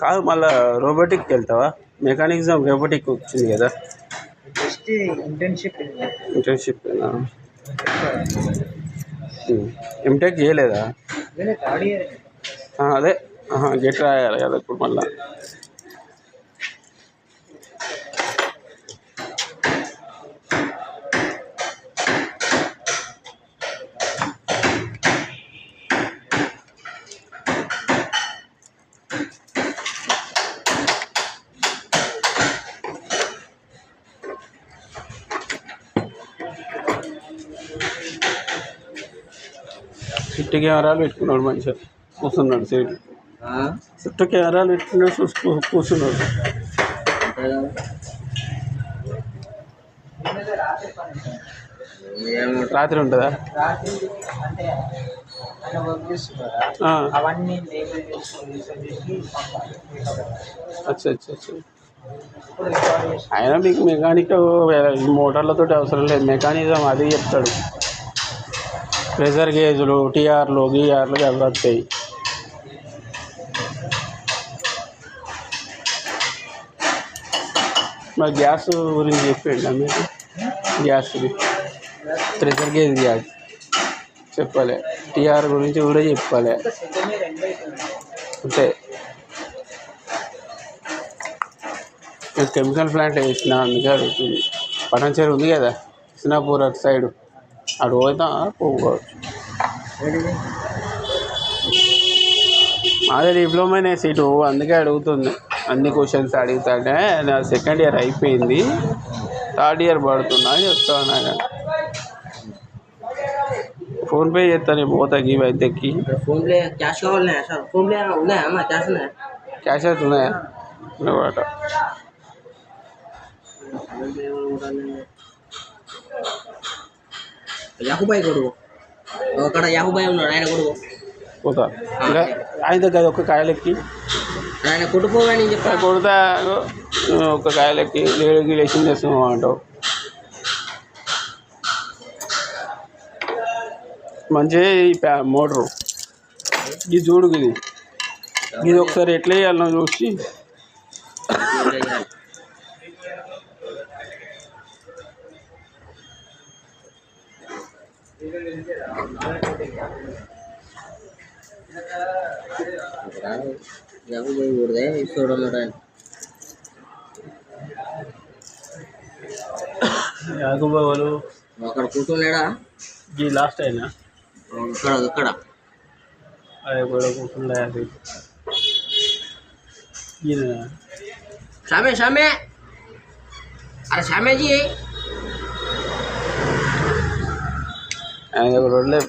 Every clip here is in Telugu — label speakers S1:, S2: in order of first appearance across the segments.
S1: కాదు మళ్ళీ రోబోటిక్కి వెళ్తావా? మెకానిజం రోబోటిక్ వచ్చింది కదా.
S2: Just internship.
S1: ఇంటర్న్షిప్ ఎంటెక్ చేయలేదా?
S2: Third year.
S1: అదే గెట్ రాయాలి కదా ఇప్పుడు మళ్ళీ. చుట్టూ కెమెరాలు పెట్టుకున్నాడు, మంచిగా కూర్చున్నాడు సైడ్. చుట్టూ కెమెరాలు పెట్టుకున్నాడు, కూర్చున్నాడు. రాత్రి ఉంటుందా? అచ్చా అచ్చా అచ్చా. అయినా మీకు మెకానిక్ మోటార్లతో అవసరం లేదు, మెకానిజం అది చెప్తాడు. ప్రెషర్ గేజ్లు, టీఆర్లు, గీఆర్లు అవి వస్తాయి. మరి గ్యాస్ గురించి చెప్పండి మీకు. గ్యాస్ది ప్రెషర్ గేజ్ గ్యాస్ చెప్పాలి, టీఆర్ గురించి కూడా చెప్పాలి. అంతే. నేను కెమికల్ ప్లాంట్ వేసిన, అందుకే అడుగుతుంది. పటాన్చేరు ఉంది కదా కృష్ణాపూర్ అటు సైడు, అటు పోతా పోవచ్చు. అదే డిప్లొమానే సీటు, అందుకే అడుగుతుంది. అన్ని క్వశ్చన్స్ అడుగుతాడే. నా సెకండ్ ఇయర్ అయిపోయింది, థర్డ్ ఇయర్ పడుతున్నా అని చెప్తాను. ఫోన్పే చేస్తాను పోతా ఈ వైద్యకి.
S2: ఫోన్పే క్యాష్ కావాలి సార్? ఫోన్పే ఉన్నాయా అన్న? క్యాష్ ఉన్నాయా?
S1: క్యాష్ అయితే ఉన్నాయా? ఉన్నమాట.
S2: యాహుబాయ్ కొడుకు అక్కడ, యాహుబాయ్ ఉన్నాడు, ఆయన కొడుకు.
S1: పోతా ఇంకా ఆయన దగ్గర ఒక కాయలెక్కి
S2: ఆయన కొట్టుకోవాలని చెప్పి
S1: కొడతా. ఒక కాయలెక్కి లేడుకి లేచింది చేస్తున్నావు అంటావు. మంచిగా ఈ మోటరు ఇది చూడు, ఇది ఒకసారి ఎట్లా వేయాలన్నా చూసి. యాగుబాలు
S2: అక్కడ కూర్చోలేడా?
S1: ఈ లాస్ట్ అయినా
S2: ఇక్కడ ఇక్కడ
S1: అదే కూడా కూర్చుండే.
S2: शामे शामे, अरे शामे जी
S1: रोडले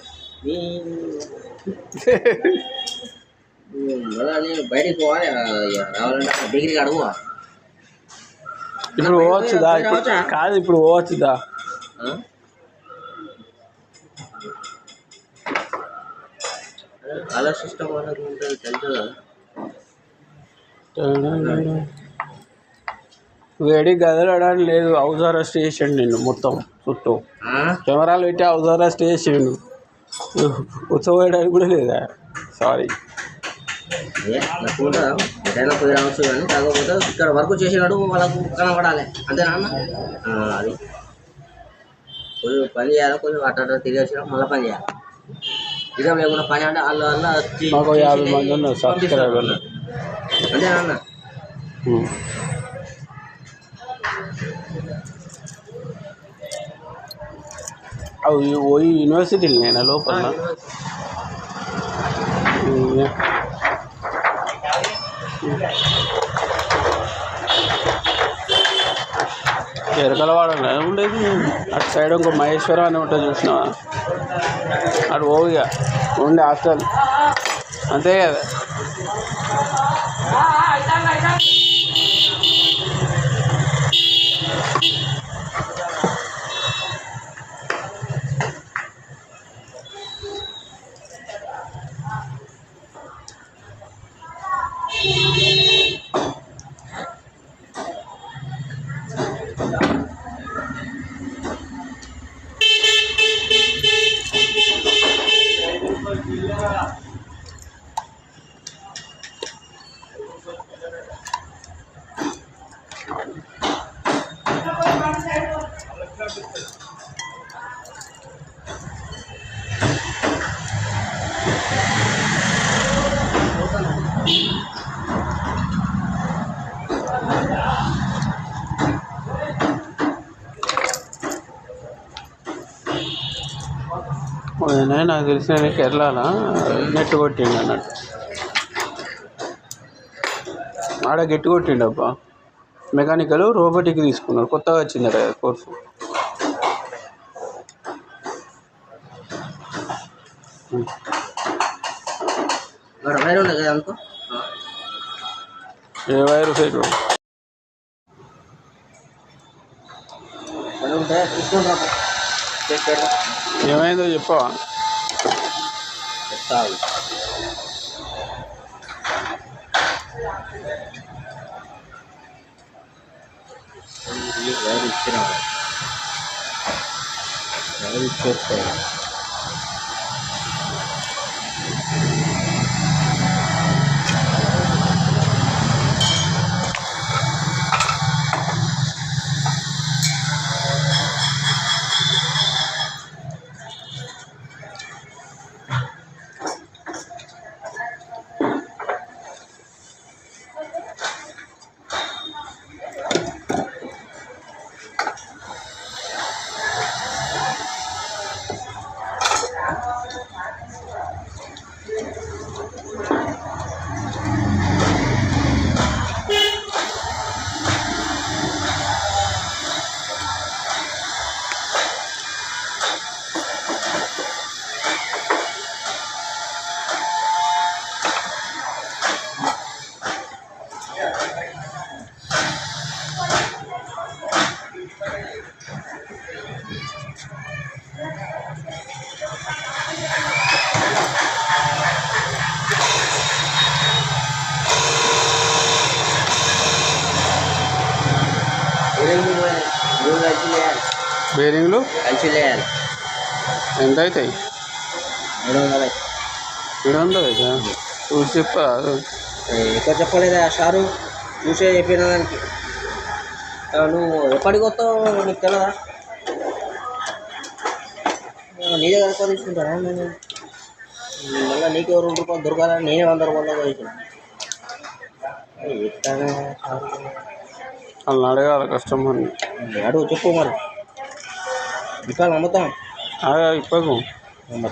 S2: బయటికి పోవాలి. రావాలంటే డిగ్రీకి అడుగువా?
S1: ఇప్పుడు పోవచ్చుదా? కాదు ఇప్పుడు పోవచ్చుదా?
S2: కలర్ సిస్టమ్ వాళ్ళకి ఉంటుంది, తెలుసు కదా.
S1: వేడి గదలడానికి లేదు, హౌస్ అరెస్ట్ చేసిండు నిన్ను మొత్తం చుట్టూ కెమెరాలు పెట్టి హౌస్ అరెస్ట్ చేసిండు. కూర్చోవేయడానికి కూడా లేదా? సారీ,
S2: ఎటైనా పోయి రావచ్చు కానీ కాకపోతే ఇక్కడ వర్క్ చేసినాడు వాళ్ళకు కనపడాలి, అంతేనా అన్న? అది కొంచెం పని చేయాలి, కొంచెం అట్ట తిరిగి వచ్చినా మళ్ళీ పని చేయాలి. ఇదే లేకుండా పని అంటే వాళ్ళు
S1: మాకు 50 మంది ఉన్నారు సబ్స్క్రైబర్లు,
S2: అంతేనా అన్న?
S1: అవి పోయి యూనివర్సిటీలు నేను లోపల ఎరకలవాడ ఉండేది. అటు సైడ్ ఇంకో మహేశ్వరం అని ఉంటుంది, చూసినావా? అటు పోయిగా ఉండే హాస్టల్, అంతే కదా. నాకు తెలిసిన కేరళలో నెట్ కొట్టిండు అన్నట్టు, ఆడ గట్టి కొట్టిండు అబ్బా. మెకానికల్ రోబోటిక్ తీసుకున్నాడు, కొత్తగా వచ్చిందట కోర్సు.
S2: వైర్ ఉండదు కదా అనుకో,
S1: ఏ వైరు సైడ్
S2: ఉంటే తీసుకొని రా.
S1: ఏమైందో చెప్పవా?
S2: చెప్తావు వైర్ ఇచ్చినా, వైర్ ఇచ్చేస్తాయి.
S1: బేరింగ్లు
S2: కలిసి వేయాలి.
S1: ఎంత అవుతాయి?
S2: 700.
S1: 700 అవుతా? చూసి చెప్పా.
S2: ఎక్కువ చెప్పలేదా సారు, చూసే చెప్పిన దానికి. నువ్వు ఎప్పటికి వస్తావు నీకు తెలియదా? నీ దగ్గర ఎక్కువ తీసుకుంటారా? నేను మళ్ళీ నీకు 2 రూపాయలు దొరకాలని నేనే 100 రూపాయలు తీసుకున్నాను. ఎట్లా
S1: వాళ్ళని అడగాలి కస్టమర్ని.
S2: అడుగు, చెప్పు మరి. ఇప్పుడు నమ్ముతాం
S1: ఇప్పకు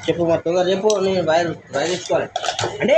S2: చెప్పు మరి, తొందర చెప్పు. నేను వైర్ తీసుకోవాలి అంటే